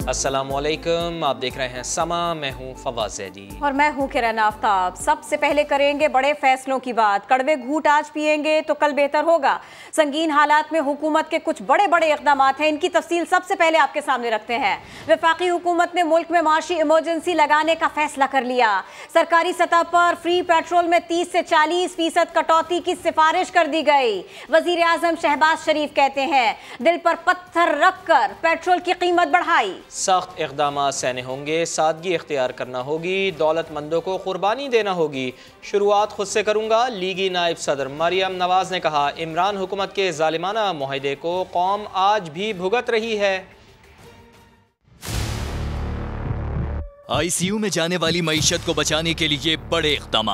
अस्सलामुअलैकुम, आप देख रहे हैं समा। मैं हूं फवाद ज़ैदी और मैं हूं किरण आफ्ताब। सबसे पहले करेंगे बड़े फैसलों की बात। कड़वे घूंट आज पिएंगे तो कल बेहतर होगा। संगीन हालात में हुकूमत के कुछ बड़े बड़े इक़दाम हैं, इनकी तफसील सबसे पहले आपके सामने रखते हैं। वफाकी हुकूमत ने मुल्क में माशी इमरजेंसी लगाने का फैसला कर लिया। सरकारी सतह पर फ्री पेट्रोल में 30 से 40% कटौती की सिफारिश कर दी गई। वजीर आजम शहबाज शरीफ कहते हैं दिल पर पत्थर रखकर पेट्रोल की कीमत बढ़ाई। सख्त इक़दाम सहने होंगे, सादगी इख्तियार करना होगी, दौलतमंदों को कुर्बानी देना होगी। शुरुआत खुद से करूँगा। लीगी नायब सदर मरियम नवाज ने कहा, इमरान हुकूमत के जालिमाना मुआहदे को कौम आज भी भुगत रही है। ICU में जाने वाली मईशत को बचाने के लिए बड़े इक़दाम।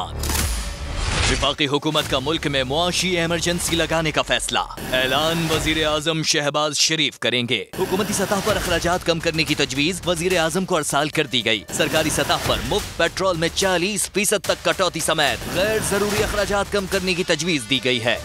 वफाकी हुकूमत का मुल्क में मुआशी इमरजेंसी लगाने का फैसला। ऐलान वजीर आजम शहबाज शरीफ करेंगे। हुकूमती सतह पर अखराजात कम करने की तजवीज वजीर आजम को अरसाल कर दी गई। सरकारी सतह पर मुफ्त पेट्रोल में 40% तक कटौती समेत गैर जरूरी अखराजात कम करने की तजवीज दी गई है।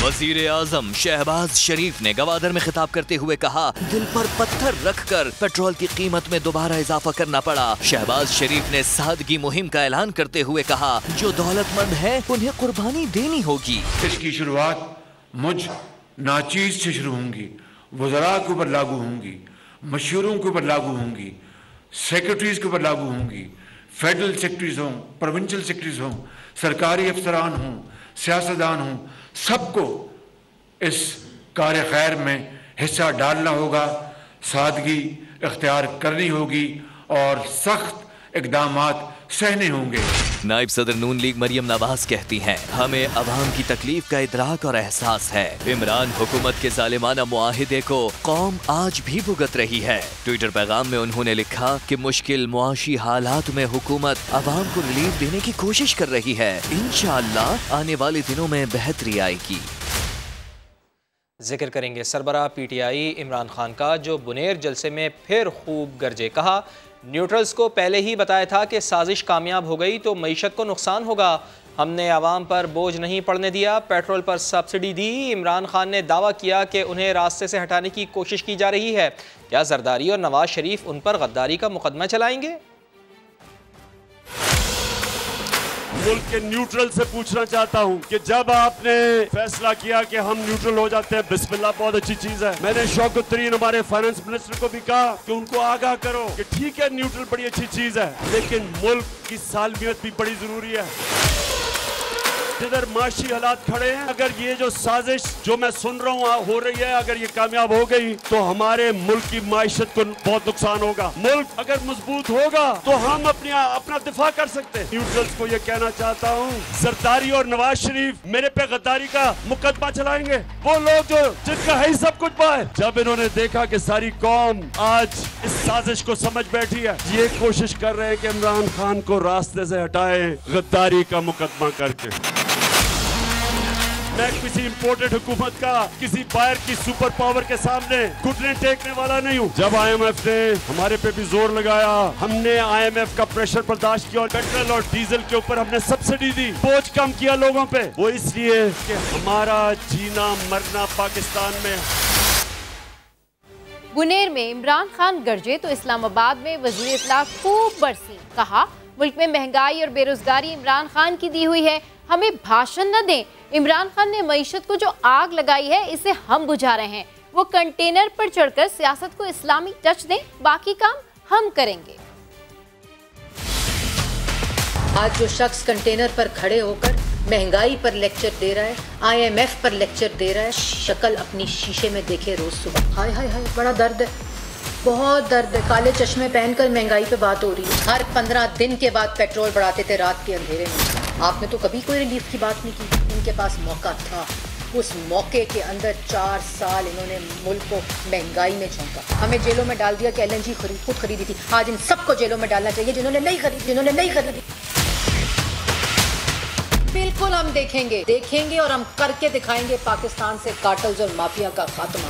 वजीर आजम शहबाज शरीफ ने गवादर में खिताब करते हुए कहा, दिल पर पत्थर रखकर पेट्रोल की कीमत में दोबारा इजाफा करना पड़ा। शहबाज शरीफ ने सादगी मुहिम का ऐलान करते हुए कहा, जो दौलतमंद है उन्हें कुर्बानी देनी होगी। इसकी शुरुआत मुझ नाचीज से शुरू होंगी, वज़रा के ऊपर लागू होंगी, मशहूरों के ऊपर लागू होंगी, सेक्रेटरीज के ऊपर लागू होंगी, फेडरल सेक्रेटरीज हों, प्रोविंशियल सेक्रेटरीज हों, सरकारी अफसरान हों, सियासतदान हों, सबको इस कार्य खैर में हिस्सा डालना होगा, सादगी इख्तियार करनी होगी और सख्त इक़दामात सहने होंगे। नायब सदर नून लीग मरियम नवाज कहती हैं, हमें अवाम की तकलीफ का इदराक और एहसास है। इमरान हुकूमत के जालिमाना मुआहिदे को कौम आज भी भुगत रही है। ट्विटर पैगाम में उन्होंने लिखा कि मुश्किल मुआशी हालात में हुकूमत अवाम को रिलीफ देने की कोशिश कर रही है। इंशाअल्लाह आने वाले दिनों में बेहतरी आएगी। जिक्र करेंगे सरबराह PTI इमरान खान का, जो बुनेर जलसे में फिर खूब गरजे। कहा, न्यूट्रल्स को पहले ही बताया था कि साजिश कामयाब हो गई तो मईशत को नुकसान होगा। हमने आवाम पर बोझ नहीं पड़ने दिया, पेट्रोल पर सब्सिडी दी। इमरान खान ने दावा किया कि उन्हें रास्ते से हटाने की कोशिश की जा रही है। क्या जरदारी और नवाज शरीफ उन पर गद्दारी का मुकदमा चलाएंगे? मुल्क के न्यूट्रल से पूछना चाहता हूँ कि जब आपने फैसला किया कि हम न्यूट्रल हो जाते हैं, बिस्मिल्लाह, बहुत अच्छी चीज है। मैंने शौकत तरीन हमारे फाइनेंस मिनिस्टर को भी कहा कि उनको आगाह करो कि ठीक है न्यूट्रल बड़ी अच्छी चीज है, लेकिन मुल्क की सालमियत भी बड़ी जरूरी है। जिधर माशी हालात खड़े हैं, अगर ये जो साजिश जो मैं सुन रहा हूँ हो रही है, अगर ये कामयाब हो गई तो हमारे मुल्क की माइशत को बहुत नुकसान होगा। मुल्क अगर मजबूत होगा तो हम अपना दिफा कर सकते हैं। न्यूट्रल्स को ये कहना चाहता हूँ, जरदारी और नवाज शरीफ मेरे पे गद्दारी का मुकदमा चलाएंगे। वो लोग जो जिनका है सब कुछ पाए, जब इन्होंने देखा कि सारी कौम आज इस साजिश को समझ बैठी है, ये कोशिश कर रहे हैं कि इमरान खान को रास्ते से हटाए गद्दारी का मुकदमा करके। मैं किसी इम्पोर्टेड हुकूमत का, किसी बाहर की सुपर पावर के सामने घुटने टेकने वाला नहीं हूँ। जब IMF ने हमारे पे भी जोर लगाया, हमने IMF का प्रेशर बर्दाश्त किया और पेट्रोल और डीजल के ऊपर हमने सब्सिडी दी, बोझ कम किया लोगों पे, वो इसलिए कि हमारा जीना मरना पाकिस्तान में। बुनेर में इमरान खान गरजे तो इस्लामाबाद में वजीर इत्तला खूब बरसी। कहा, मुल्क में महंगाई और बेरोजगारी इमरान खान की दी हुई है, हमें भाषण न दें। इमरान खान ने मईशत को जो आग लगाई है इसे हम बुझा रहे हैं। वो कंटेनर पर चढ़कर सियासत को इस्लामी टच दें, बाकी काम हम करेंगे। आज जो शख्स कंटेनर पर खड़े होकर महंगाई पर लेक्चर दे रहा है, IMF पर लेक्चर दे रहा है, शक्ल अपनी शीशे में देखे रोज सुबह। हाय हाय हाय, बड़ा दर्द है, बहुत दर्द है। काले चश्मे पहनकर महंगाई पे बात हो रही है। हर 15 दिन के बाद पेट्रोल बढ़ाते थे रात के अंधेरे में। आपने तो कभी कोई रिलीफ की बात नहीं की। इनके पास मौका था, उस मौके के अंदर 4 साल इन्होंने मुल्क को महंगाई में झोंका। हमें जेलों में डाल दिया कि LNG खुद खरीदी थी। आज इन सबको जेलों में डालना चाहिए जिन्होंने नहीं खरीदी। बिल्कुल हम देखेंगे और हम करके दिखाएंगे पाकिस्तान से कार्टल्स और माफिया का खात्मा।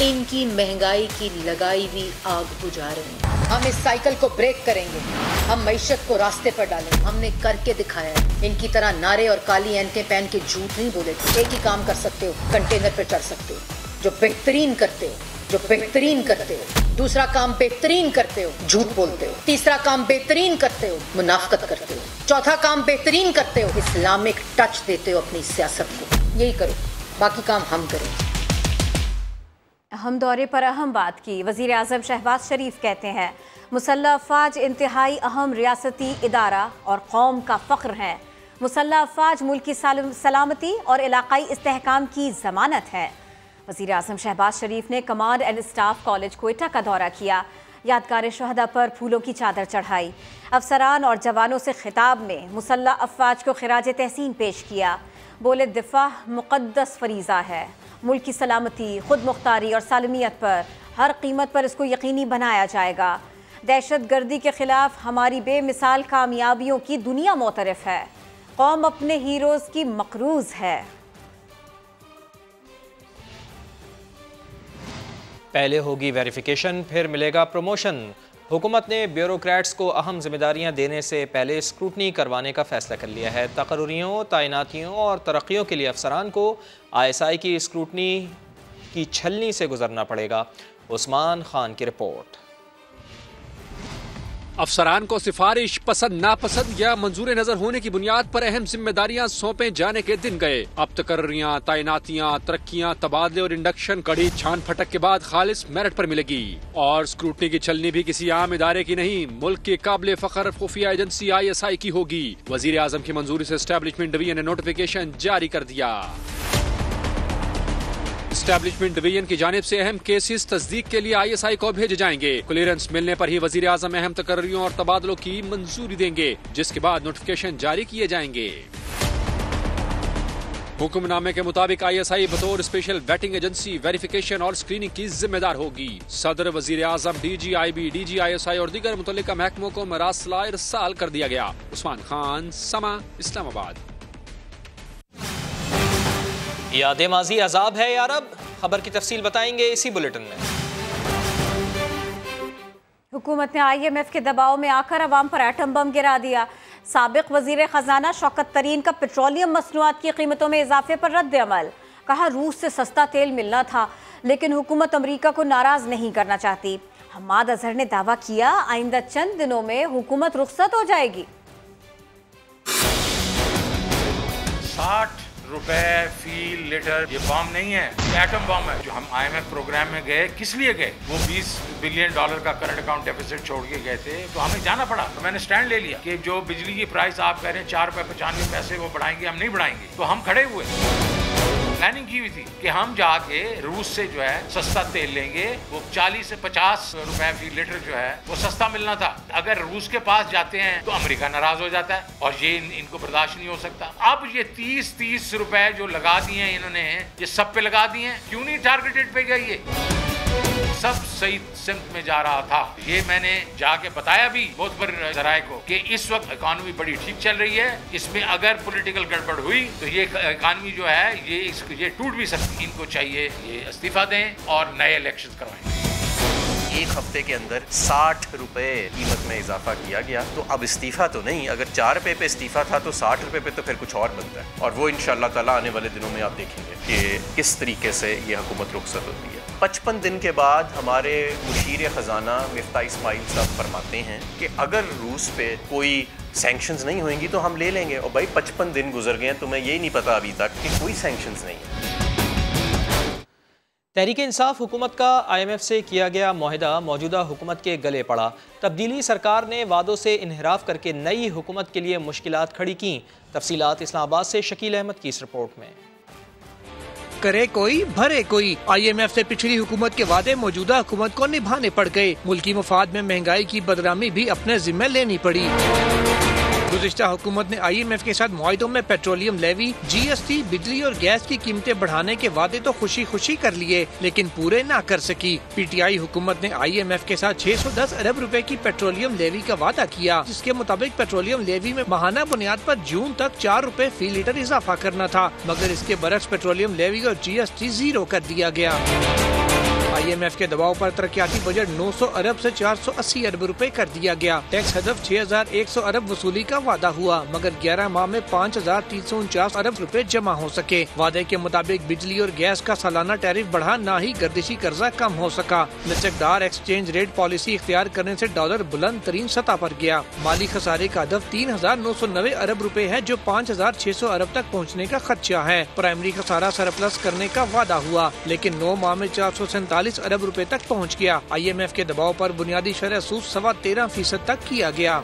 इनकी महंगाई की लगाई हुई आग बुझा रहे हैं। हम इस साइकिल को ब्रेक करेंगे, हम मईशत को रास्ते पर डालेंगे। हमने करके दिखाया है। इनकी तरह नारे और काली ऐनकें पहन के झूठ नहीं बोले। एक ही काम कर सकते हो, कंटेनर पर चढ़ सकते हो, जो बेहतरीन करते हो, जो बेहतरीन करते हो। दूसरा काम बेहतरीन करते हो, झूठ बोलते हो। तीसरा काम बेहतरीन करते हो, मुनाफकत करते हो। चौथा काम बेहतरीन करते हो, इस्लामिक टच देते हो अपनी सियासत को। यही करो, बाकी काम हम करेंगे। अहम दौरे पर अहम बात की। वज़ीर आज़म शहबाज शरीफ कहते हैं मुसल्लह अफ़वाज इंतहाई अहम रियासती इदारा और कौम का फ़ख्र है। मुसल्लह अफ़वाज मुल्क की सलामती और इलाक़ाई इस्तेहकाम की ज़मानत है। वज़ीर आज़म शहबाज शरीफ ने command and staff college Quetta का दौरा किया। यादगार शहदा पर फूलों की चादर चढ़ाई। अफसरान और जवानों से खिताब में मुसल्लह अफ़वाज को खिराज तहसीन पेश किया। बोले दिफा मुक़द्दस फरीज़ा है। मुल्क की सलामती, खुद मुख्तारी और सालमियत पर हर कीमत पर इसको यकीनी बनाया जाएगा। दहशत गर्दी के ख़िलाफ़ हमारी बेमिसाल कामयाबियों की दुनिया मोतरफ़ है। कौम अपने हीरोज़ की मक़रूज़ है। पहले होगी वेरिफिकेशन, फिर मिलेगा प्रमोशन। हुकूमत ने ब्यूरोक्रेट्स को अहम जिम्मेदारियां देने से पहले स्क्रूटनी करवाने का फैसला कर लिया है। तकर्रियों, तैनातियों और तरक्कियों के लिए अफसरान को ISI की स्क्रूटनी की छलनी से गुजरना पड़ेगा। उस्मान खान की रिपोर्ट। अफसरान को सिफारिश, पसंद नापसंद या मंजूर नजर होने की बुनियाद पर अहम जिम्मेदारियां सौंपे जाने के दिन गए। अब तकर्रियां, तैनातियां, तरक्कियां, तबादले और इंडक्शन कड़ी छान फटक के बाद खालिस मेरिट पर मिलेगी। और स्क्रूटनी की छलनी भी किसी आम इदारे की नहीं, मुल्क के काबिल फख्र खुफिया एजेंसी ISI की होगी। वजीर आजम की मंजूरी से एस्टेब्लिशमेंट डिवीजन ने नोटिफिकेशन जारी कर दिया। एस्टेब्लिशमेंट डिवीजन की जानिब से अहम केसेस तस्दीक के लिए ISI को भेजे जाएंगे। क्लियरेंस मिलने पर ही वजीर आजम अहम तकर्रियों और तबादलों की मंजूरी देंगे, जिसके बाद नोटिफिकेशन जारी किए जाएंगे। हुक्मनामे के मुताबिक ISI बतौर स्पेशल वेटिंग एजेंसी वेरिफिकेशन और स्क्रीनिंग की जिम्मेदार होगी। सदर, वजीर आजम, DG IB, DG ISI और दीगर मुतल्लिका महकमों को मरासला इरसाल कर दिया गया। उस्मान खान, समा, इस्लामाबाद। याद माजी अजाब है या रब, खबर की तफसील बताएंगे इसी बुलेटिन में। हुकूमत ने IMF के दबाव में आकर अवाम पर एटम बम गिरा दिया। साबिक वजीर खजाना शौकत तरीन का पेट्रोलियम मसनूआत की कीमतों में इजाफे पर रद्द अमल। कहा रूस से सस्ता तेल मिलना था, लेकिन हुकूमत अमरीका को नाराज नहीं करना चाहती। हमाद अजहर ने दावा किया आइंदा चंद दिनों में हुकूमत रुखसत हो जाएगी। 60 रुपए फी लीटर ये बम नहीं है, एटम बम है। जो हम IMF प्रोग्राम में गए, किस लिए गए? वो $20 बिलियन का करंट अकाउंट डेफिसिट छोड़ के गए थे, तो हमें जाना पड़ा। तो मैंने स्टैंड ले लिया कि जो बिजली की प्राइस आप कह रहे हैं 4 रुपए 95 पैसे वो बढ़ाएंगे, हम नहीं बढ़ाएंगे। तो हम खड़े हुए, प्लानिंग की हुई थी कि हम जाके रूस से जो है सस्ता तेल लेंगे। वो 40 से 50 रुपए फी लीटर जो है वो सस्ता मिलना था। अगर रूस के पास जाते हैं तो अमेरिका नाराज हो जाता है और ये इनको बर्दाश्त नहीं हो सकता। अब ये 30 रुपए जो लगा दिए हैं इन्होंने, ये सब पे लगा दिए हैं। क्यों नहीं टारगेटेड पे गई? ये सब सही सिमत में जा रहा था। ये मैंने जाके बताया भी बहुत पर जराए को कि इस वक्त इकॉनमी बड़ी ठीक चल रही है। इसमें अगर पॉलिटिकल गड़बड़ हुई तो ये इकॉनमी जो है ये टूट भी सकती। इनको चाहिए ये इस्तीफा दें और नए इलेक्शन करवाएं। एक हफ्ते के अंदर 60 रुपए कीमत में इजाफा किया गया। तो अब इस्तीफा तो नहीं, अगर 4 रुपए पे इस्तीफा था तो 60 रुपए पे तो फिर कुछ और बनता है। और वो इंशाअल्लाह ताला आने वाले दिनों में आप देखेंगे कि किस तरीके से ये हुकूमत रुखसत होती है। 55 दिन के बाद हमारे मुशीर खजाना मिफ्ता इस्माइल साहब फरमाते हैं कि अगर रूस पे कोई सैंक्शंस नहीं होंगी तो हम ले लेंगे। और भाई 55 दिन गुजर गए हैं, तुम्हें यही नहीं पता अभी तक कि कोई सैंक्शंस नहीं है। तहरीक इंसाफ हुकूमत का IMF से किया गया मुआहदा मौजूदा हुकूमत के गले पड़ा। तब्दीली सरकार ने वादों से इन्हिराफ करके नई हुकूमत के लिए मुश्किलात खड़ी की। तफसीलात इस्लामाबाद से शकील अहमद की इस रिपोर्ट में। करे कोई भरे कोई, IMF से पिछली हुकूमत के वादे मौजूदा हुकूमत को निभाने पड़ गए। मुल्की मुफाद में महंगाई की बदनामी भी अपने जिम्मे लेनी पड़ी। गुज़िश्ता हुकूमत ने IMF के साथ मुआहदों में पेट्रोलियम लेवी, GST, बिजली और गैस की कीमतें बढ़ाने के वादे तो खुशी खुशी कर लिए, लेकिन पूरे ना कर सकी। PTI हुकूमत ने IMF के साथ 610 अरब रुपए की पेट्रोलियम लेवी का वादा किया, जिसके मुताबिक पेट्रोलियम लेवी में माहाना बुनियाद पर जून तक 4 रुपए फी लीटर इजाफा करना था, मगर इसके बरक्स पेट्रोलियम लेवी और GST 0 कर दिया गया। IMF के दबाव पर तरक्याती बजट 900 अरब से 480 अरब रुपए कर दिया गया। टैक्स हदफ 6100 अरब वसूली का वादा हुआ, मगर 11 माह में 5349 अरब रुपए जमा हो सके। वादे के मुताबिक बिजली और गैस का सालाना टैरिफ बढ़ा, ना ही गर्दिशी कर्जा कम हो सका। लचकदार एक्सचेंज रेट पॉलिसी इख्तियार करने से डॉलर बुलंद तरीन सतह पर गया। माली खसारे का हदफ 3990 अरब रुपए है, जो 5600 अरब तक पहुँचने का खदशा है। प्राइमरी खसारा सरप्लस करने का वादा हुआ, लेकिन 9 माह में 447 अरब रुपए तक पहुँच गया। IMF के दबाव पर बुनियादी शरह सूद 13.25% तक किया गया।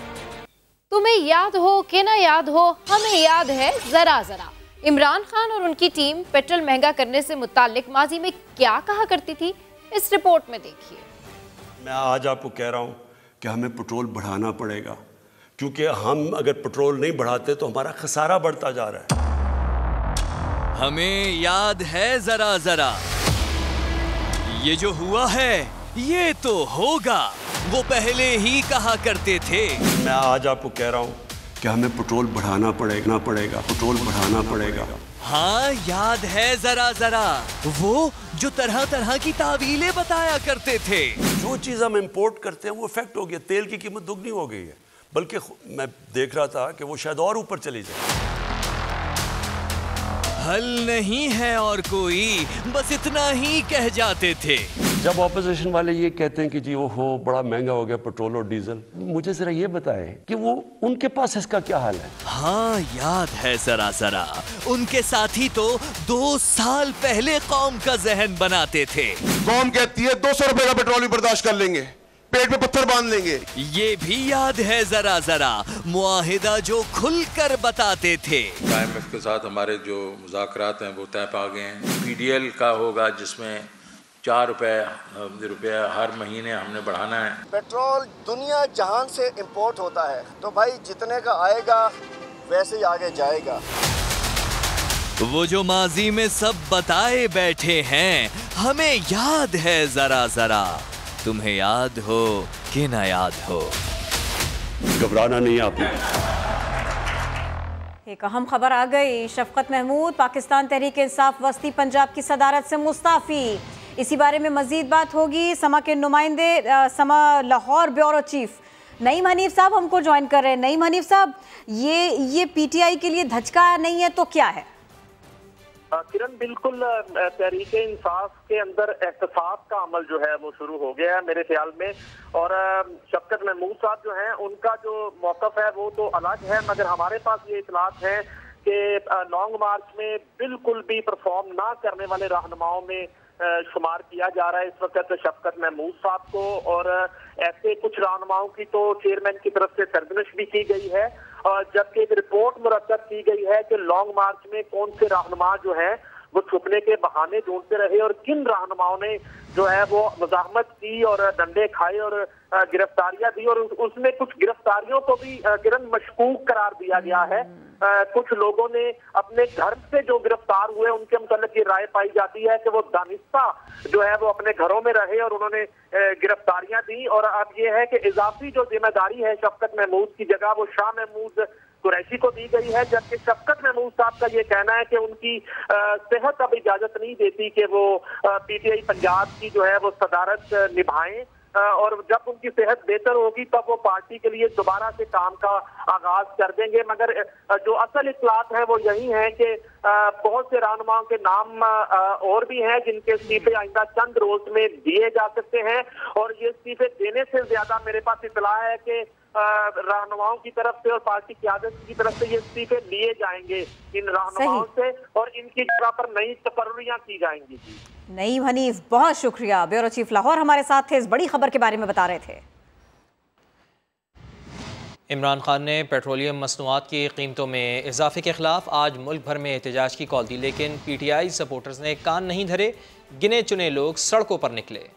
तुम्हें याद हो कि ना याद हो, हमें याद है जरा जरा। इमरान खान और उनकी टीम पेट्रोल महंगा करने से मुताल्लिक माजी में क्या कहा करती थी, इस रिपोर्ट में देखिए। मैं आज आपको कह रहा हूँ कि हमें पेट्रोल बढ़ाना पड़ेगा, क्योंकि हम अगर पेट्रोल नहीं बढ़ाते तो हमारा खसारा बढ़ता जा रहा है। हमें याद है जरा जरा, ये जो हुआ है ये तो होगा, वो पहले ही कहा करते थे। मैं आज आपको कह रहा हूँ कि हमें पेट्रोल बढ़ाना पड़ेगा, पेट्रोल बढ़ाना पड़ेगा। हाँ याद है जरा जरा, वो जो तरह तरह की तावीलें बताया करते थे। जो चीज़ हम इंपोर्ट करते हैं वो इफेक्ट हो गया, तेल की कीमत दुगनी हो गई है, बल्कि मैं देख रहा था कि वो शायद और ऊपर चली जाए। हल नहीं है और कोई, बस इतना ही कह जाते थे। जब ऑपोजिशन वाले ये कहते हैं कि जी वो हो बड़ा महंगा हो गया पेट्रोल और डीजल, मुझे जरा ये बताएं कि वो उनके पास इसका क्या हाल है। हाँ याद है जरा जरा, उनके साथी तो 2 साल पहले कौम का जहन बनाते थे। कौम कहती है 200 रुपए का पेट्रोल भी बर्दाश्त कर लेंगे, पेट पे पत्थर बांध लेंगे। ये भी याद है जरा जरा, मुआहिदा जो खुलकर बताते थे। IMF के साथ हमारे जो मुज़ाकरात हैं वो तय पा गए हैं। PDL का होगा जिसमें 4 रुपये हर महीने हमने बढ़ाना है। पेट्रोल दुनिया जहान से इंपोर्ट होता है, तो भाई जितने का आएगा वैसे ही आगे जाएगा। वो जो माजी में सब बताए बैठे हैं, हमें याद है जरा जरा। तुम्हें याद हो कि ना याद हो, घबराना नहीं आपने। एक अहम खबर आ गई। शफकत महमूद पाकिस्तान तहरीक इंसाफ वस्ती पंजाब की सदारत से मुस्ताफी। इसी बारे में मजीद बात होगी। समा के नुमाइंदे, समा लाहौर ब्यूरो चीफ नईम हनीफ साहब हमको ज्वाइन कर रहे हैं। नईम हनीफ साहब, ये PTI के लिए धचका नहीं है तो क्या है? किरण, बिल्कुल तहरीक इंसाफ के अंदर एहतसाब का अमल जो है वो शुरू हो गया है मेरे ख्याल में। और शफकत महमूद साहब जो हैं उनका जो मौक़िफ़ है वो तो अलग है, मगर हमारे पास ये इतलात है कि लॉन्ग मार्च में बिल्कुल भी परफॉर्म ना करने वाले रहनुमाओं में शुमार किया जा रहा है इस वक्त शफकत महमूद साहब को। और ऐसे कुछ रहनुमाओं की तो चेयरमैन की तरफ से सरजनिश भी की गई है, जबकि एक रिपोर्ट मुरतब की गई है कि लॉन्ग मार्च में कौन से रहनुमा जो है वो छुपने के बहाने ढूंढते रहे और किन रहनुमाओं ने जो है वो मुज़ाहमत की और डंडे खाए और गिरफ्तारियां दी। और उसमें कुछ गिरफ्तारियों को भी किरण मशकूक करार दिया गया है। कुछ लोगों ने अपने घर से जो गिरफ्तार हुए उनके मुताल्लिक ये राय पाई जाती है कि वो दानिस्ता जो है वो अपने घरों में रहे और उन्होंने गिरफ्तारियां दी। और अब ये है कि इजाफी जो जिम्मेदारी है शफकत महमूद की जगह वो शाह महमूद कुरैशी को दी गई है, जबकि शफकत महमूद साहब का ये कहना है कि उनकी सेहत अब इजाजत नहीं देती कि वो PTI पंजाब की जो है वो सदारत निभाएं। और जब उनकी सेहत बेहतर होगी तब वो पार्टी के लिए दोबारा से काम का आगाज कर देंगे। मगर जो असल इत्तलात है वो यही है कि बहुत से रहनुमाओं के नाम और भी हैं जिनके इस्तीफे आइंदा चंद रोज में दिए जा सकते हैं। और ये इस्तीफे देने से ज्यादा मेरे पास इत्तला है कि रहनुमाओं की तरफ से और पार्टी क़यादत की तरफ से ये इस्तीफे लिए जाएंगे इन रहनुमाओं से और इनकी जगह पर नई तकर्रियां की जाएंगी। नईम हनीफ, बहुत शुक्रिया। ब्यूरो चीफ लाहौर हमारे साथ थे, इस बड़ी खबर के बारे में बता रहे थे। इमरान खान ने पेट्रोलियम मसनूआत की कीमतों में इजाफे के खिलाफ आज मुल्क भर में एहतजाज की कॉल दी, लेकिन PTI सपोर्टर्स ने कान नहीं धरे। गिने चुने लोग सड़कों पर निकले।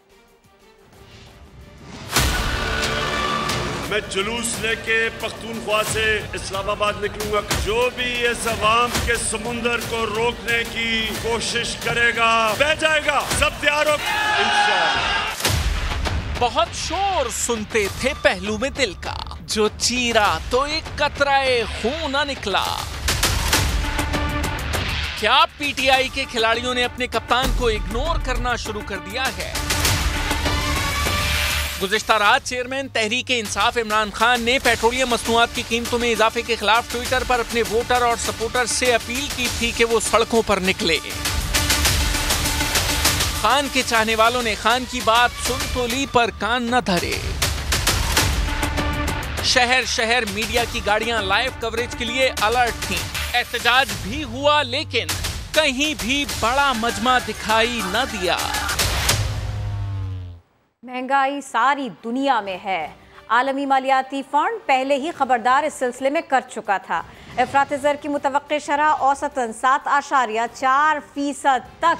मैं जुलूस लेके पख्तूनख्वा से इस्लामाबाद निकलूंगा। जो भी इस अवाम के समुंदर को रोकने की कोशिश करेगा बह जाएगा। सब तैयार हो इंशाअल्लाह। बहुत शोर सुनते थे पहलू में दिल का, जो चीरा तो एक कतराए खून न निकला। क्या PTI के खिलाड़ियों ने अपने कप्तान को इग्नोर करना शुरू कर दिया है? गुज़िश्ता रात चेयरमैन तहरीक-ए-इंसाफ इमरान खान ने पेट्रोलियम मसनूआत की कीमतों में इजाफे के खिलाफ ट्विटर पर अपने वोटर और सपोर्टर से अपील की थी कि वो सड़कों पर निकले। खान के चाहने वालों ने खान की बात सुन तो ली पर कान न धरे। शहर शहर मीडिया की गाड़ियां लाइव कवरेज के लिए अलर्ट थीं। एहतजाज भी हुआ लेकिन कहीं भी बड़ा मजमा दिखाई न दिया। महंगाई सारी दुनिया में है। आलमी मालियाती फंड पहले ही खबरदार इस सिलसिले में कर चुका था। अफरात ज़र की मुतवक्किल शरह औसतन 7.4% तक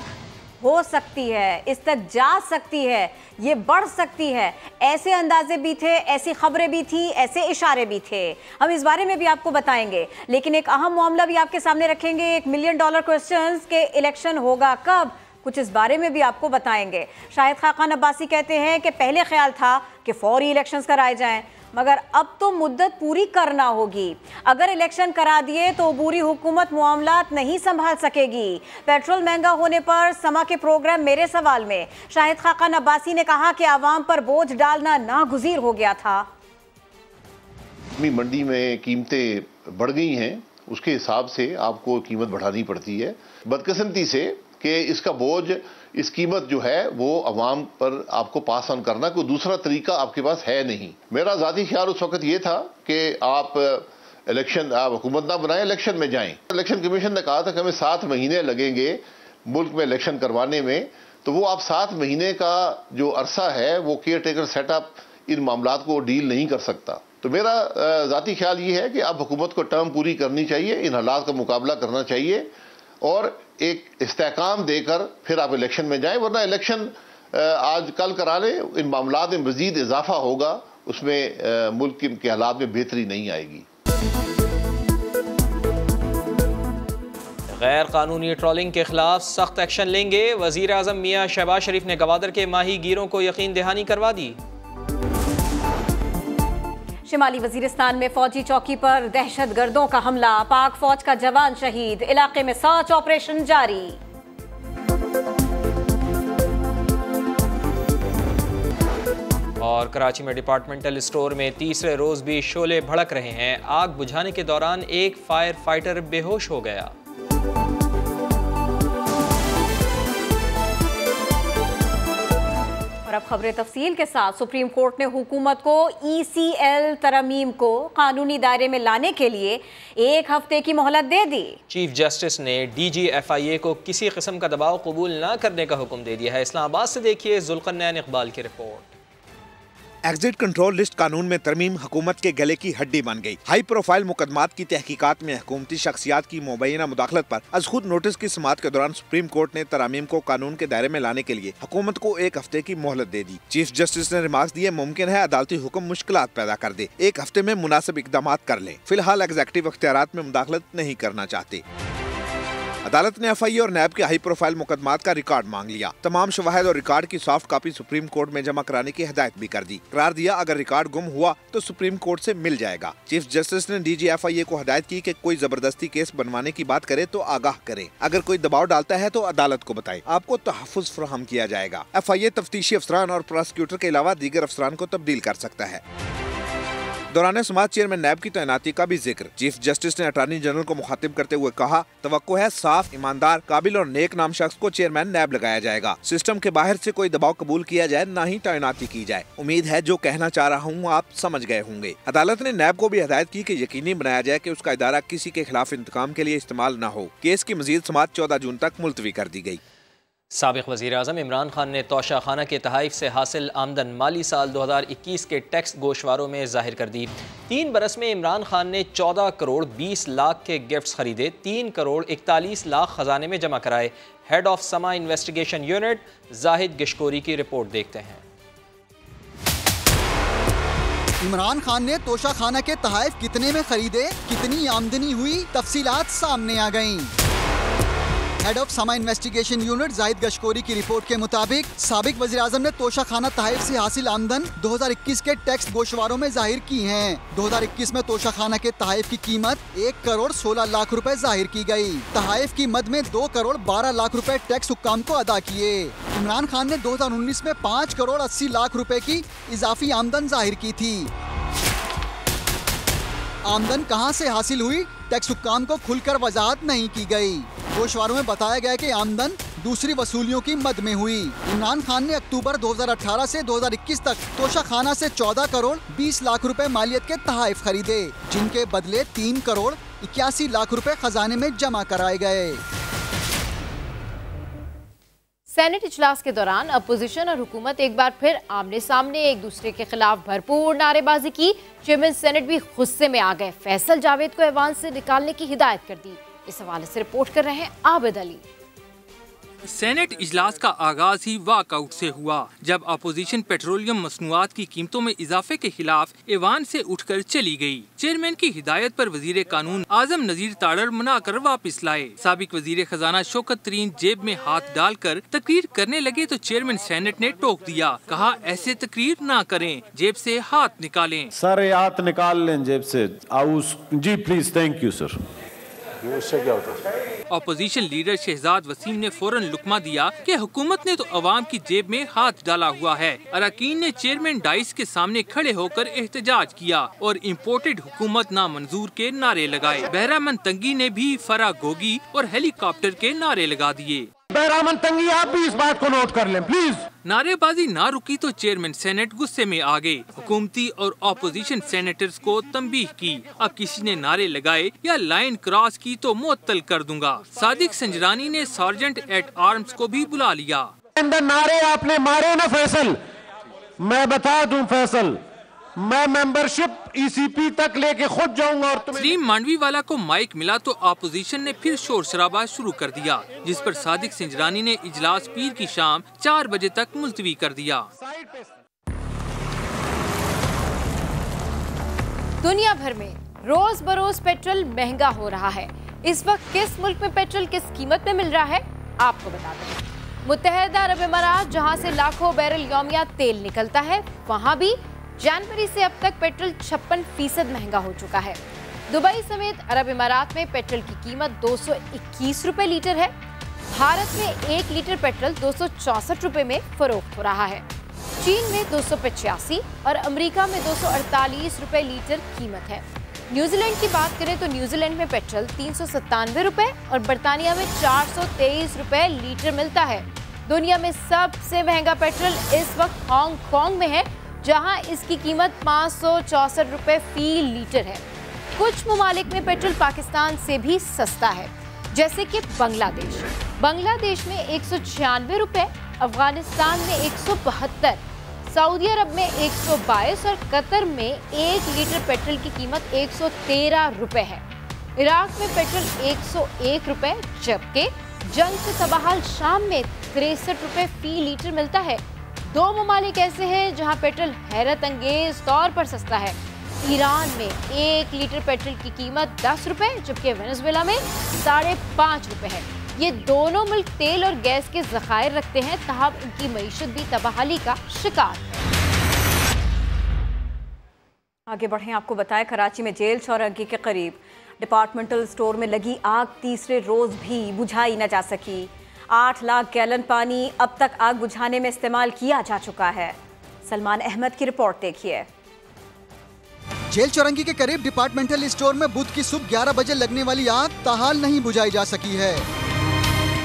हो सकती है, इस तक जा सकती है, ये बढ़ सकती है। ऐसे अंदाजे भी थे, ऐसी खबरें भी थी, ऐसे इशारे भी थे। हम इस बारे में भी आपको बताएंगे, लेकिन एक अहम मामला भी आपके सामने रखेंगे। $1 मिलियन क्वेश्चंस के इलेक्शन होगा कब, कुछ इस बारे में भी आपको बताएंगे। शाहिद खाकान अब्बासी कहते हैं कि पहले ख्याल था कि फौरी इलेक्शंस कराए जाएं, मगर अब तो मुद्दत पूरी करना होगी। अगर इलेक्शन करा दिए तो अबूरी हुकूमत मामलात नहीं संभाल सकेगी। पेट्रोल महंगा होने पर समा के प्रोग्राम मेरे सवाल में शाहिद खाकान अब्बासी ने कहा कि आवाम पर बोझ डालना नागुज़ीर हो गया था। मंडी में कीमतें बढ़ गई हैं, उसके हिसाब से आपको कीमत बढ़ानी पड़ती है। बदकिस्मती से कि इसका बोझ, इस कीमत जो है वो अवाम पर आपको पास ऑन करना कोई दूसरा तरीका आपके पास है नहीं। मेरा ज़ाती ख्याल उस वक्त ये था कि आप हुकूमत ना बनाएं, इलेक्शन में जाएं। इलेक्शन कमीशन ने कहा था कि हमें 7 महीने लगेंगे मुल्क में इलेक्शन करवाने में, तो वो आप 7 महीने का जो अरसा है वो केयर टेकर सेटअप इन मामलात को डील नहीं कर सकता। तो मेरा ज़ाती ख्याल ये है कि अब हुकूमत को टर्म पूरी करनी चाहिए, इन हालात का मुकाबला करना चाहिए और एक इस्तेहकाम देकर फिर आप इलेक्शन में जाएं, वरना इलेक्शन आज कल करा लें, इन मामलात में मज़ीद इजाफा होगा, उसमें मुल्क के हालात में बेहतरी नहीं आएगी। गैर कानूनी ट्रोलिंग के खिलाफ सख्त एक्शन लेंगे। वज़ीर आज़म मियां शहबाज शरीफ ने गवादर के माही गिरों को यकीन दहानी करवा दी। शिमाली वजीरिस्तान में फौजी चौकी पर दहशतगर्दों का हमला, पाक फौज का जवान शहीद, इलाके में सर्च ऑपरेशन जारी। और कराची में डिपार्टमेंटल स्टोर में तीसरे रोज भी शोले भड़क रहे हैं। आग बुझाने के दौरान एक फायर फाइटर बेहोश हो गया। और अब खबरें तफसील के साथ। सुप्रीम कोर्ट ने हुकूमत को ECL तरमीम को कानूनी दायरे में लाने के लिए 1 हफ्ते की मोहलत दे दी। चीफ जस्टिस ने DG FIA को किसी किस्म का दबाव कबूल न करने का हुक्म दे दिया है। इस्लामाबाद से देखिए जुल्करनैन इकबाल की रिपोर्ट। एग्जिट कंट्रोल लिस्ट कानून में तरमीम हुकूमत के गले की हड्डी बन गई। हाई प्रोफाइल मुकदमात की तहकीकात में हुकूमती शख्सियात की मुबैना मुदाखलत पर अज खुद नोटिस की समाअत के दौरान सुप्रीम कोर्ट ने तरामीम को कानून के दायरे में लाने के लिए हुकूमत को 1 हफ्ते की मोहलत दे दी। चीफ जस्टिस ने रिमार्क्स दिए, मुमकिन है अदालती हुक्म मुश्किलात पैदा कर दे, 1 हफ्ते में मुनासिब इकदाम कर ले। फिलहाल एग्जेक्टिव अख्तियारात में मुदाखलत नहीं करना चाहते। अदालत ने FIA और नैब के हाई प्रोफाइल मुकदमात का रिकॉर्ड मांग लिया। तमाम शवाहिद और रिकॉर्ड की सॉफ्ट कॉपी सुप्रीम कोर्ट में जमा कराने की हिदायत भी कर दी। करार दिया अगर रिकॉर्ड गुम हुआ तो सुप्रीम कोर्ट से मिल जाएगा। चीफ जस्टिस ने DG FIA को हिदायत की कि कोई जबरदस्ती केस बनवाने की बात करे तो आगाह करे, अगर कोई दबाव डालता है तो अदालत को बताए, आपको तहफ़्फ़ुज़ फराहम किया जाएगा। FIA तफ्तीशी अफसरान और प्रोसिक्यूटर के अलावा दीगर अफसरान को तब्दील कर सकता है। दौरान समाअत चेयरमैन नैब की तैनाती का भी जिक्र। चीफ जस्टिस ने अटॉर्नी जनरल को मुखातिब करते हुए कहा, तवक्को है साफ, ईमानदार, काबिल और नेक नाम शख्स को चेयरमैन नैब लगाया जाएगा। सिस्टम के बाहर से कोई दबाव कबूल किया जाए, न ही तैनाती की जाए। उम्मीद है जो कहना चाह रहा हूँ आप समझ गए होंगे। अदालत ने नैब को भी हिदायत की कि यकीनी बनाया जाए कि उसका इदारा किसी के खिलाफ इंतकाम के लिए इस्तेमाल न हो। केस की मजीद समाअत 14 जून तक मुलतवी कर दी गई। साबिक़ वज़ीर आज़म इमरान खान ने तोशा खाना के तहाइफ से हासिल आमदन माली साल 2021 के टैक्स गोशवारों में जाहिर कर दी। 3 बरस में इमरान खान ने 14 करोड़ 20 लाख के गिफ्ट्स खरीदे, 3 करोड़ 41 लाख खजाने में जमा कराए। हेड ऑफ समा इन्वेस्टिगेशन यूनिट जाहिद गिशकोरी की रिपोर्ट देखते हैं। इमरान खान ने तोशा खाना के तहाइफ कितने में खरीदे, कितनी आमदनी हुई, तफसीलात सामने आ गईं। हेड ऑफ समा इन्वेस्टिगेशन यूनिट जाहिद गशकोरी की रिपोर्ट के मुताबिक साबिक वज़ीर-ए-आज़म ने तोशाखाना तहफ़ से हासिल आमदन 2021 के टैक्स गोशवारों में जाहिर की है। 2021 में तोशाखाना के तहफ़ की कीमत 1 करोड़ 16 लाख रुपए जाहिर की गई। तहफ़ की मद में 2 करोड़ 12 लाख रुपए टैक्स हुक्काम को अदा किए। इमरान खान ने 2019 में 5 करोड़ 80 लाख रुपए की इजाफी आमदन जाहिर की थी। आमदन कहां से हासिल हुई, टैक्स हुक्काम को खुलकर वजाहत नहीं की गई। गोशवारों में बताया गया कि आमदन दूसरी वसूलियों की मद में हुई। इमरान खान ने अक्टूबर 2018 से 2021 तक तोशाखाना से 14 करोड़ 20 लाख रुपए मालियत के तहफ़ खरीदे, जिनके बदले 3 करोड़ 81 लाख रुपए खजाने में जमा कराए गए। सेनेट इजलास के दौरान अपोजिशन और हुकूमत एक बार फिर आमने सामने एक दूसरे के खिलाफ भरपूर नारेबाजी की। चेयरमैन सेनेट भी गुस्से में आ गए, फैसल जावेद को ऐवान से निकालने की हिदायत कर दी। इस हवाले से रिपोर्ट कर रहे हैं आबिद अली। सेनेट इजलास का आगाज ही वॉकआउट से हुआ, जब अपोजिशन पेट्रोलियम मसनूआत की कीमतों में इजाफे के खिलाफ ऐवान से उठकर चली गई। चेयरमैन की हिदायत पर वजीर कानून आजम नजीर ताड़र मनाकर वापस लाए। साबिक वजीर खजाना शौकत तरीन जेब में हाथ डालकर तकरीर करने लगे तो चेयरमैन सेनेट ने टोक दिया, कहा ऐसे तकरीर ना करें, जेब से हाथ निकालें। सर हाथ निकाल लें जेब से। जी प्लीज, थैंक यू सर। उससे क्या होता है? अपोजिशन लीडर शहजाद वसीम ने फौरन लुकमा दिया कि हुकूमत ने तो अवाम की जेब में हाथ डाला हुआ है। अरकान ने चेयरमैन डाइस के सामने खड़े होकर एहतजाज किया और इम्पोर्टेड हुकूमत नामंजूर के नारे लगाए। बहरामन तंगी ने भी फरा गोगी और हेलीकॉप्टर के नारे लगा दिए। बहरामन तंगी, आप भी इस बात को नोट कर लें प्लीज। नारेबाजी ना रुकी तो चेयरमैन सेनेट गुस्से में आ गए। हुकूमती और ऑपोजिशन सेनेटर्स को तंबीह की, अब किसी ने नारे लगाए या लाइन क्रॉस की तो मुअत्तल कर दूंगा। सादिक संजरानी ने सार्जेंट एट आर्म्स को भी बुला लिया। नारे आपने मारे ना फैसल, मैं बता दूं फैसल, मैं मेंबरशिप ईसीपी तक लेके खुद जाऊंगा। और सलीम मांडवी वाला को माइक मिला तो अपोजिशन ने फिर शोर शराबा शुरू कर दिया, जिस पर सादिक संजरानी ने इजलास पीर की शाम 4 बजे तक मुलतवी कर दिया। दुनिया भर में रोज बरोज पेट्रोल महंगा हो रहा है। इस वक्त किस मुल्क में पेट्रोल किस कीमत में मिल रहा है, आपको बता दें। मुत्तहदा अरब अमारात, जहां से लाखों बैरल यौमिया तेल निकलता है, वहां भी जनवरी से अब तक पेट्रोल 56% महंगा हो चुका है। दुबई समेत अरब इमारात में पेट्रोल की कीमत 221 रुपए लीटर है। भारत में 1 लीटर पेट्रोल 264 रुपए में फरोख्त हो रहा है। चीन में 285 और अमेरिका में 248 रुपए लीटर कीमत है। न्यूजीलैंड की बात करें तो न्यूजीलैंड में पेट्रोल 397 रुपए और बरतानिया में 423 रुपए लीटर मिलता है। दुनिया में सबसे महंगा पेट्रोल इस वक्त हांगकांग में है, जहां इसकी कीमत 564 रुपए फी लीटर है। कुछ ममालिक में पेट्रोल पाकिस्तान से भी सस्ता है, जैसे कि बांग्लादेश। बांग्लादेश में 196 रुपए, अफगानिस्तान में 172, सऊदी अरब में 122 और कतर में 1 लीटर पेट्रोल की कीमत 113 रुपए है। इराक में पेट्रोल 101 रुपए, जबकि जंग से तबाहल शाम में 63 रुपए फी लीटर मिलता है। 2 ममालिक ऐसे हैं जहां पेट्रोल हैरत अंगेज तौर पर सस्ता है। ईरान में 1 लीटर पेट्रोल की कीमत 10 रुपए, जबकि वेनेजुएला में 5.5 रुपए है। ये दोनों मुल्क तेल और गैस के ज़खायर रखते हैं, ताहम इनकी मईशत भी तबाहली का शिकार है। आगे बढ़ें, आपको बताएं कराची में जेल चौरंगी के करीब डिपार्टमेंटल स्टोर में लगी आग तीसरे रोज भी बुझाई न जा सकी। 8 लाख गैलन पानी अब तक आग बुझाने में इस्तेमाल किया जा चुका है। सलमान अहमद की रिपोर्ट देखिए। जेल चौरंगी के करीब डिपार्टमेंटल स्टोर में बुध की सुबह 11 बजे लगने वाली आग ताहाल नहीं बुझाई जा सकी है।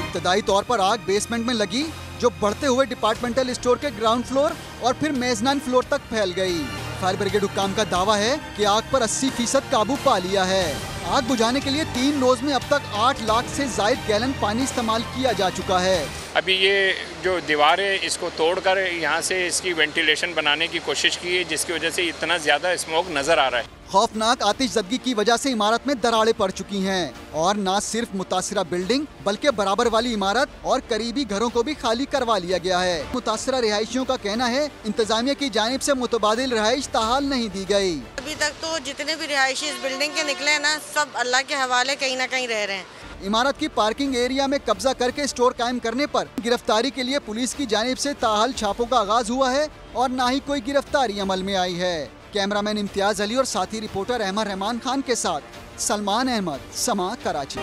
इब्तदाई तौर पर आग बेसमेंट में लगी, जो बढ़ते हुए डिपार्टमेंटल स्टोर के ग्राउंड फ्लोर और फिर मेजनान फ्लोर तक फैल गई। फायर ब्रिगेड हुक्काम का दावा है कि आग पर 80% काबू पा लिया है। आग बुझाने के लिए 3 रोज में अब तक 8 लाख से ज्यादा गैलन पानी इस्तेमाल किया जा चुका है। अभी ये जो दीवार है इसको तोड़कर यहाँ से इसकी वेंटिलेशन बनाने की कोशिश की है, जिसकी वजह से इतना ज्यादा स्मोक नजर आ रहा है। खौफनाक आतिशज़दगी की वजह से इमारत में दरारें पड़ चुकी हैं और न सिर्फ मुतासिरा बिल्डिंग बल्कि बराबर वाली इमारत और करीबी घरों को भी खाली करवा लिया गया है। मुतासिरा रिहायशियों का कहना है इंतजामिया की जानिब से मुतबादिल रिहाइश ताहाल नहीं दी गई। अभी तक तो जितने भी रिहायशी इस बिल्डिंग के निकले हैं ना, सब अल्लाह के हवाले कहीं ना कहीं रह रहे हैं। इमारत की पार्किंग एरिया में कब्जा करके स्टोर कायम करने पर गिरफ्तारी के लिए पुलिस की जानिब से ताहाल छापों का आगाज हुआ है और न ही कोई गिरफ्तारी अमल में आई है। कैमरामैन इम्तियाज अली और साथी रिपोर्टर अहमद रहमान खान के साथ सलमान अहमद, समा, कराची।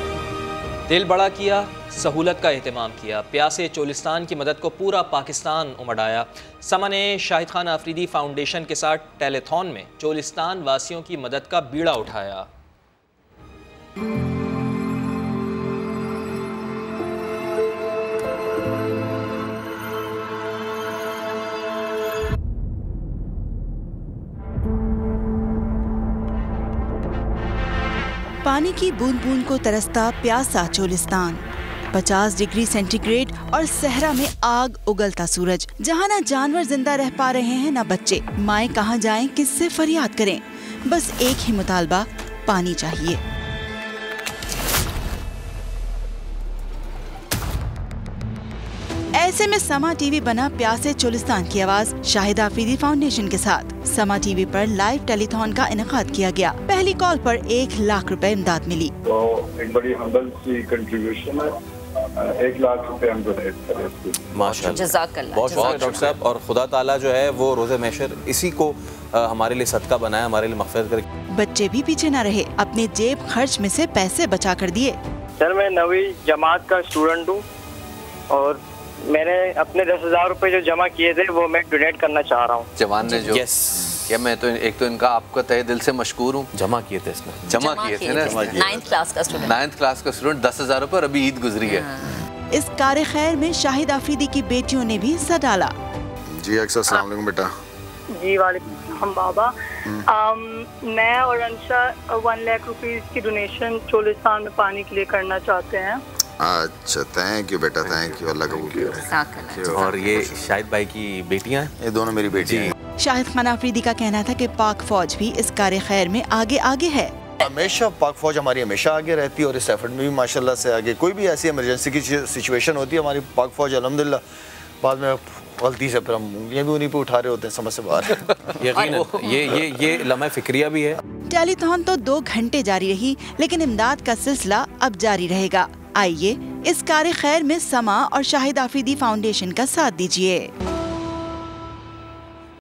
दिल बड़ा किया, सहूलत का एहतमाम किया, प्यासे चोलिस्तान की मदद को पूरा पाकिस्तान उमड़ आया। समा ने शाहिद खान आफरीदी फाउंडेशन के साथ टेलीथॉन में चोलिस्तान वासियों की मदद का बीड़ा उठाया। पानी की बूंद बूंद को तरसता प्यासा चोलिस्तान, 50 डिग्री सेंटीग्रेड और सहरा में आग उगलता सूरज, जहाँ न जानवर जिंदा रह पा रहे हैं न बच्चे। माएँ कहाँ जाएं, किससे फरियाद करें, बस एक ही मुतालबा, पानी चाहिए। ऐसे में समा टीवी बना प्यासे चोलिस्तान की आवाज शाहिद आफरीदी फाउंडेशन के साथ। समा टीवी पर लाइव टेलीथॉन का इनेकाद किया गया। पहली कॉल पर 1 लाख रुपए इमदाद मिली। तो एक बड़ी हम्बल सी कंट्रीब्यूशन है, 1 लाख रुपए हम डोनेट करें। माशाअल्लाह, जज़ाकल्लाह। बहुत बहुत डॉक्टर साहब, और खुदा ताला जो है वो रोज़े महशर इसी को हमारे लिए सदका बनाया, हमारे लिए मग़फ़िरत करे। बच्चे भी पीछे न रहे, अपने जेब खर्च में से पैसे बचा कर दिए। सर मैं 9वीं जमात का स्टूडेंट हूँ और मैंने अपने 10,000 रुपए जो जमा किए थे वो मैं डोनेट करना चाह रहा हूँ। जवान ने जो या मैं तो एक तो इनका आपका तहे दिल से मशकूर हूँ। जमा किए थे इसमें, जमा किए थे ना, 9th क्लास का स्टूडेंट, 9th क्लास का स्टूडेंट, 10,000 रुपए, और अभी ईद गुजरी है। इस कार्य खैर में शाहिद आफरीदी की बेटियों ने भी हिस्सा डाला। जी अस्सलाम वालेकुम बेटा। जी वालेकुम बाबा। मैं और अंशा 1 लाख रुपीस की डोनेशन चोलिस्तान में पानी के लिए करना चाहते हैं। अच्छा, थैंक यू बेटा, थैंक यू, अल्लाह कबूल करे। और ये शाहिद भाई की बेटियां हैं? ये दोनों मेरी बेटी हैं। शाहिद खान आफरीदी का कहना था कि पाक फौज भी इस कार्य खैर में आगे है। हमेशा पाक फौज हमारी हमेशा आगे रहती है और इस एफर्ट में भी माशाल्लाह से आगे। कोई भी ऐसी इमरजेंसी की सिचुएशन होती है, हमारी पाक फौज अल्हम्दुलिल्लाह बाद में गलती से फिर हम उंगलियां भी उन्हीं पे उठा रहे होते हैं, समझ से बाहर। यकीनन ये लम्हा फिक्रिया भी है। टेलीथॉन तो 2 घंटे जारी रही, लेकिन इमदाद का सिलसिला अब जारी रहेगा। आइए इस कार्य खैर में समा और शाहिद आफरीदी फाउंडेशन का साथ दीजिए।